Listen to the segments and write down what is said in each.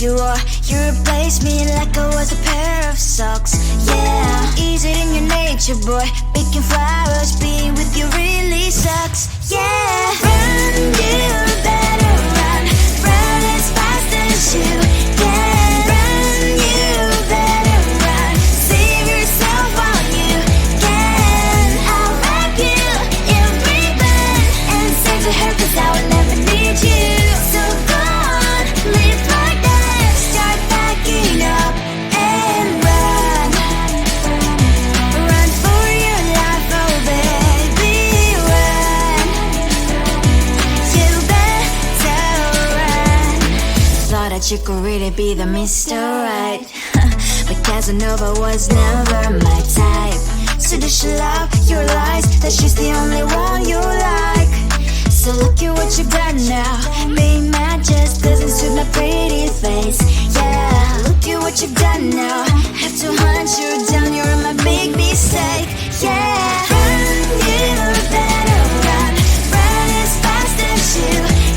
you are. You replaced me like I was a pair of socks. Yeah, is it in your nature, boy? Picking flowers, being with you really sucks. Yeah, run, you better run. Run as fast as you can. Run, you better run. Save yourself while you can. I'll wrap you in ribbon and send to her, 'cause I will never need you. So go on, live like that. Start backing up and run. Run for your life, oh baby, run. You better run. Thought that you could really be the Mr. Right, but Casanova was never my type. So does she love your lies, that she's the only one you like? So look at what you've done now. Being mad just doesn't suit my pretty face. Yeah, look at what you've done now. Have to hunt you down, you're my big mistake. Yeah, run, you better run. Run as fast as you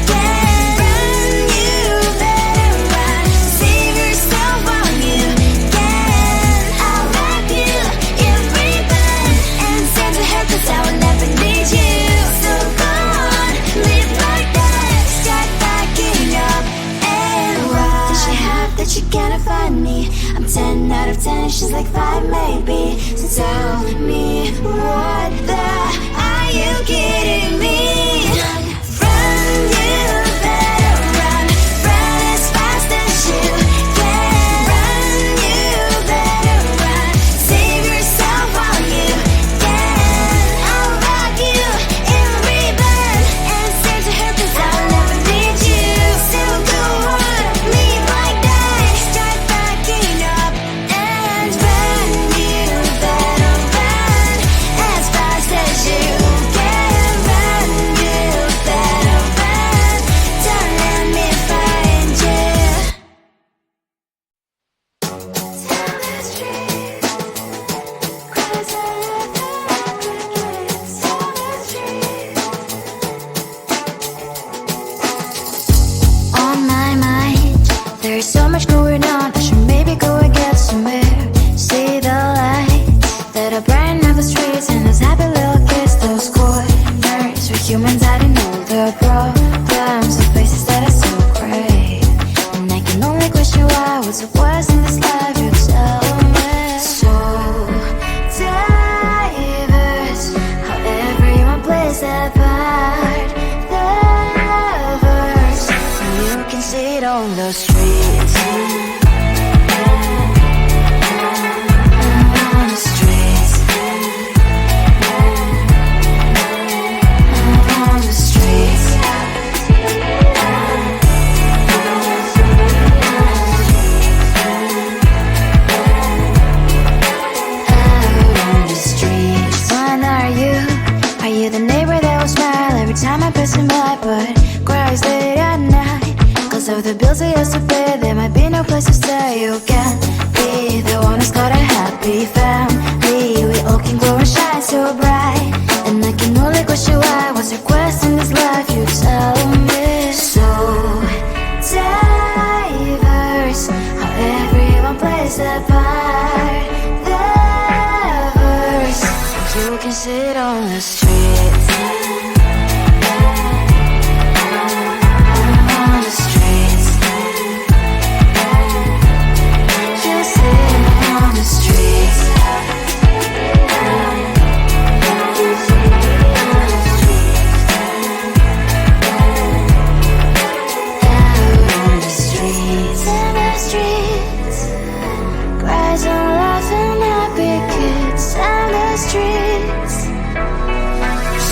can. Run, you better run. Save yourself while you can. I'll wrap you in ribbon and send to her, 'cause I will never need you. So go on, live like that. Start backing up and run. Does she have that you cannot find me? I'm 10 out of 10, she's like 5 maybe. So tell me, what the, are you kidding me? Run, you better run. Run as fast as you can. Run, you better run. Save yourself while you can. I'll wrap you in ribbon and send to her, 'cause I will never need you. So go on, live like that. Start backing up and run. You better run as fast as you can. Run, you better run. Don't let me find you. Tell the streets, 'cause I love the crickets. Tell the streets. On my mind, there's so much going on. I should maybe go and get somewhere. See the lights that are brighten up the streets, and those happy little kids, those corners where humans hiding all their problems, the faces that are so gray. And I can only question why, what's the worst in this life, you tell me. So diverse, how everyone plays their part. Lovers, you can see it on the streets. On the streets. On the streets. Out on the streets. When are you? Are you the neighbor that will smile every time I pass him by, but cries late at night? 'Cause of the bills I used to pay, there might be no place to stay. You can't be the one who's got a happy family. We all can grow and shine so bright, and I can only question why, what's your quest in this life, you tell me. So diverse, how everyone plays their part. Lovers, you can sit on the streets. On the streets. You sit on the streets. Out on the streets. In the streets. Cries and laughing happy kids. On the streets.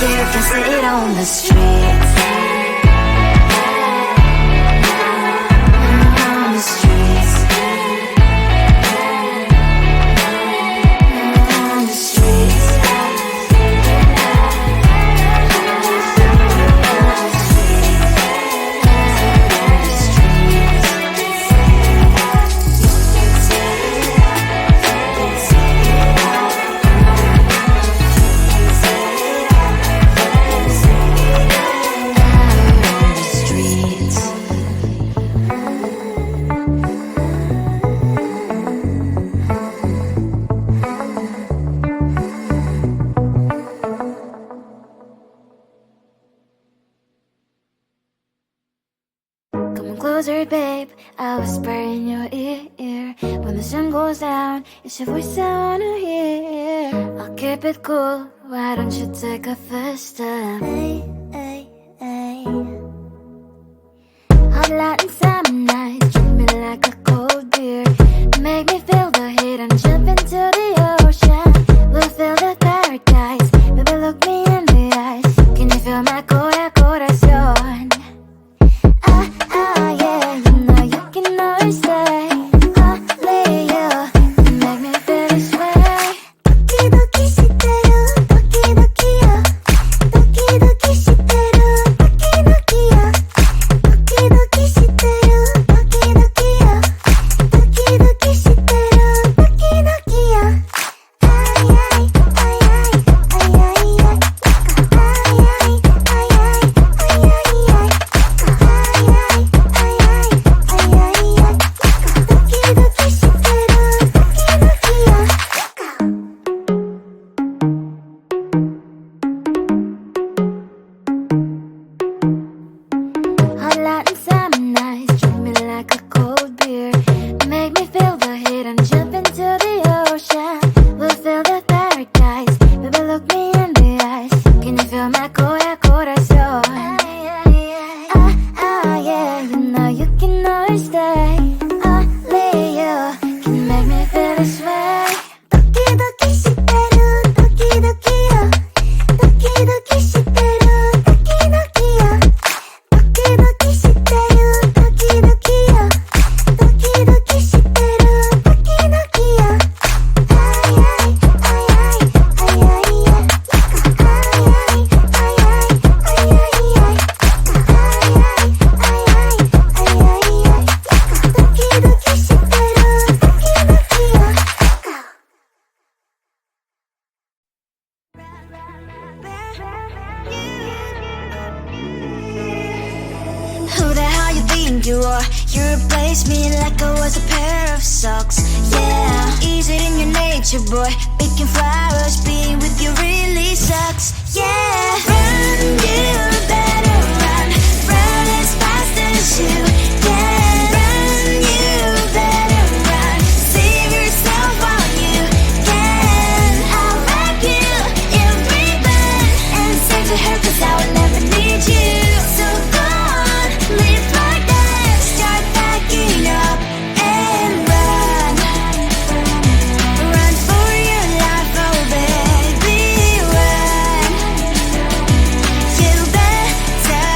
You can sit on the streets. On the streets. On the streets. closer, babe. I'll whisper in your ear. When the sun goes down, it's your voice I wanna hear. I'll keep it cool, why don't you take a first step? Hey, hey, hey. Hot light and summer nights, treat me like a cold beer. Make me feel the heat and jump into the ocean. We'll feel the paradise, baby look me in the eyes. Can you feel my corazón? Yeah, you know you can always stay. Only you can make me feel this way. Doki doki shiteru, doki doki yo. Doki doki shiteru, doki doki yo. Doki doki shiteru, doki doki yo. Doki doki shiteru, doki doki yo. Ay ay ay ay ay ay ay. Ay ay ay ay ay ay ay. Hot light and summer nights, treat me like a cold beer. Make me feel the heat and jump into the ocean. We'll feel the paradise, baby look me in the eyes. Can you feel my corazón? Yeah, you know you can always stay. Only you can make me feel this way. Doki doki shiteru, doki doki yo. Doki doki shiteru, doki doki yo. Doki doki shiteru, doki doki yo. Doki doki shiteru, doki doki yo. Ay ay ay ay ay ay ay. Ay ay ay ay ay ay ay. Who the hell you think you are? You replaced me like I was a pair of socks. Yeah, is it in your nature, boy? Picking flowers, being with you really sucks. Yeah, run, you better run. Run as fast as you can. Run, you better run. Save yourself while you can. I'll wrap you in ribbon and send to her, 'cause I will never need you. So go on, live like that. Start backing up and run. Run for your life, oh baby, run. You better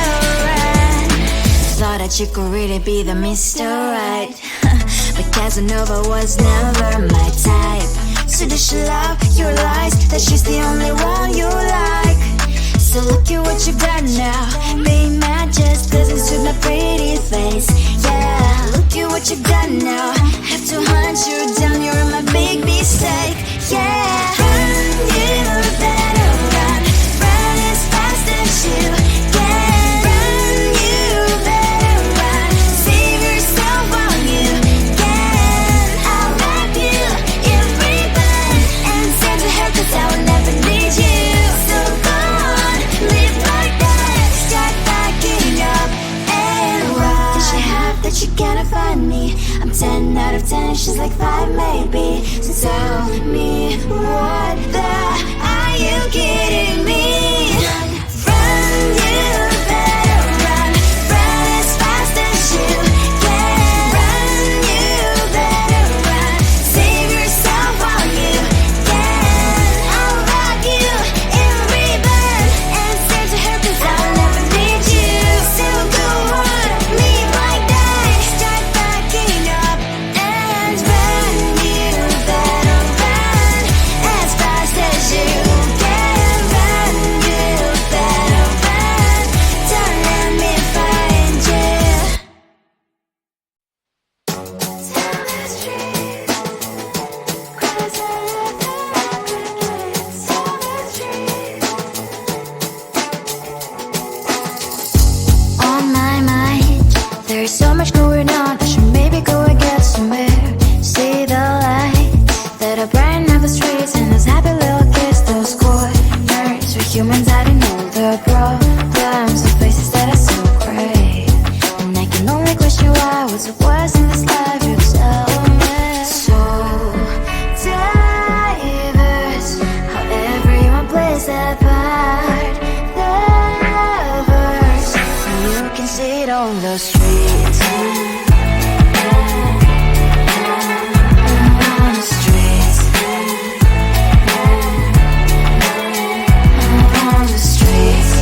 run. Thought that you could really be the Mr. Right, but Casanova was never my type. So does she love your lies, that she's the only one you like? So look at what you got now, being mad just doesn't suit my pretty face. Yeah, look at what you got now, have to hunt you down, you're my big mistake. Yeah, run, you better run. Run as fast as you can. Run, you better run. Save yourself while you can. I'll wrap you in ribbon and send to her, 'cause I will never need you. So go on, live like that. Start backing up and run. Does she have that you cannot find me? I'm 10 out of 10, she's like 5 maybe. So tell me, what the are you kidding me? Run, you better run. Run as fast as you can. Run, you better run. Save yourself while you can. I'll wrap you in ribbon and send to her, 'cause I'll never need you. So go on, live like that. Start backing up and run. You better run as fast as you can. Run, you better run. Don't let me find you. Tell the street, cries out the crickets. Tell the street. On my mind, there's so much going on. I should maybe go and get somewhere. See the lights that are bright up the streets, and those happy little kids, those corners where humans hiding all the problems, the places that are so great. And I can only question apart. Lovers, you can see it on the streets. On the streets. On the streets.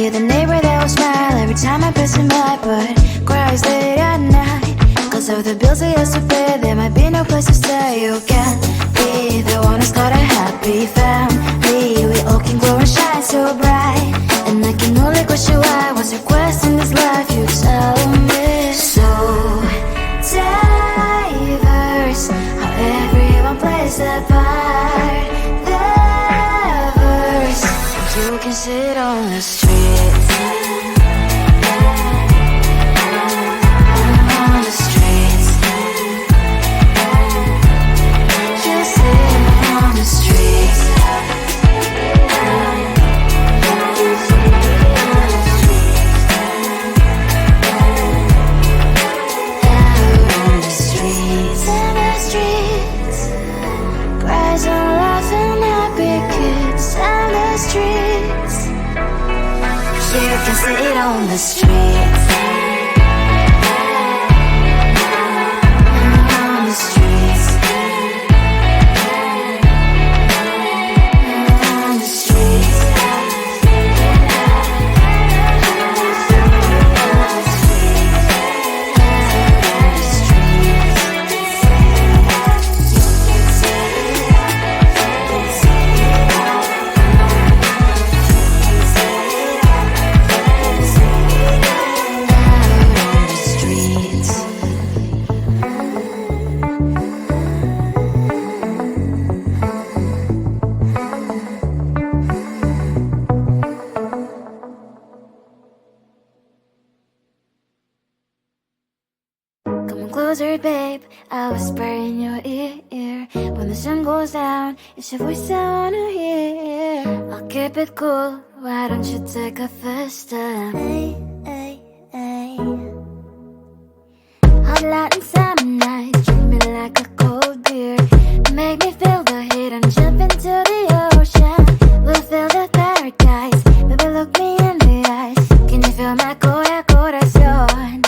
The neighbor that will smile every time I pass him by, but cries late at night. Cause of the bills he has to pay, there might be no place to stay. You can't be the one who's got a happy family. We all can glow and shine so bright, and I can only question why. What's your quest in this life? You tell me. So diverse, how everyone plays their part. Lovers, you can sit on the street. On the streets. You sit on the streets. On the streets. On the streets. Cries and laughing happy kids. On the streets. You can see it on the streets. On the streets. On the streets. Closer, babe, I'll whisper in your ear. When the sun goes down, it's your voice I wanna hear. I'll keep it cool, why don't you take a first step? Hey, hey, hey. Hot light and summer nights, treat me like a cold beer. Make me feel the heat and jump into the ocean. We'll feel the paradise, baby, look me in the eyes. Can you feel my corazón?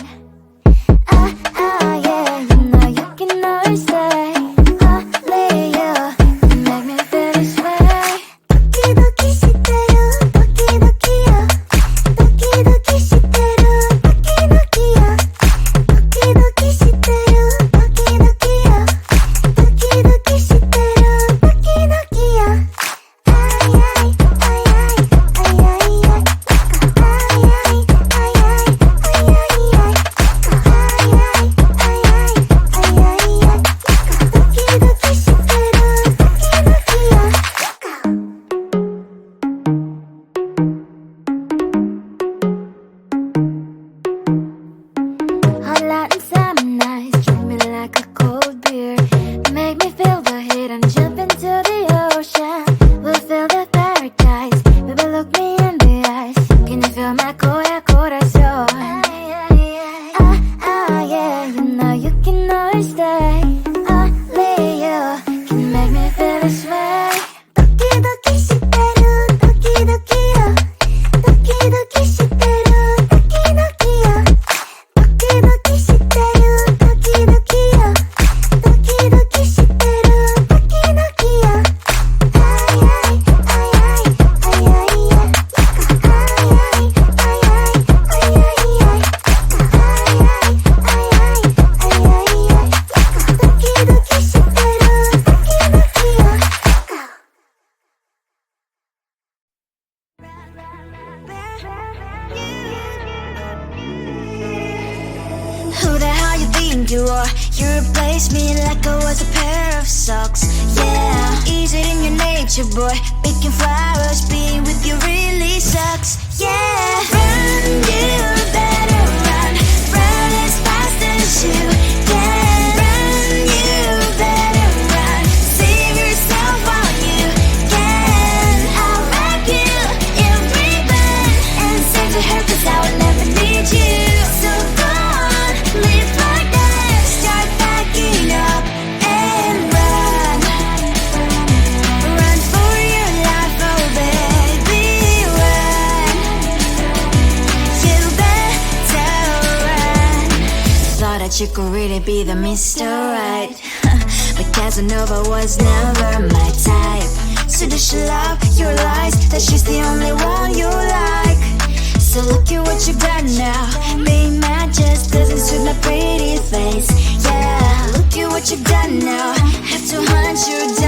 Yeah, you know you can always stay. Only you can make me feel this way. Doki doki shiteru, doki doki yo. Doki doki shiteru, doki doki yo. Doki doki shiteru, doki doki yo. Doki doki shiteru, doki doki yo. Ay ay ay ay ay ay ay. Ay ay ay ay ay ay. Hot light and summer nights, treat me like a cold beer. Make me feel the heat and jump into the ocean. We'll feel the paradise, baby, look me in the eyes. Can you feel my corazón? Yeah, you know you can always stay. Only you can make me feel this way. Doki doki shiteru, doki doki yo. Doki doki shiteru, doki doki yo. Doki doki shiteru, doki doki yo. Doki doki shiteru, doki doki yo. Ay ay ay ay ay ay ay. Ay ay ay ay ay ay ay. Who the hell you think you are? You replaced me like I was a pair of socks. Yeah, easy in your nature, boy. Picking flowers, being with you really sucks. Yeah, run, you better run. Run as fast as you can. Run, you better run. Save yourself while you can. I'll wrap you in ribbon and send to her 'cause I would never that you could really be the Mr. Right. But Casanova was never my type. So does she love your lies, that she's the only one you like? So look at what you got now. Being mad just doesn't suit my pretty face. Yeah, look at what you got now. Have to hunt you down.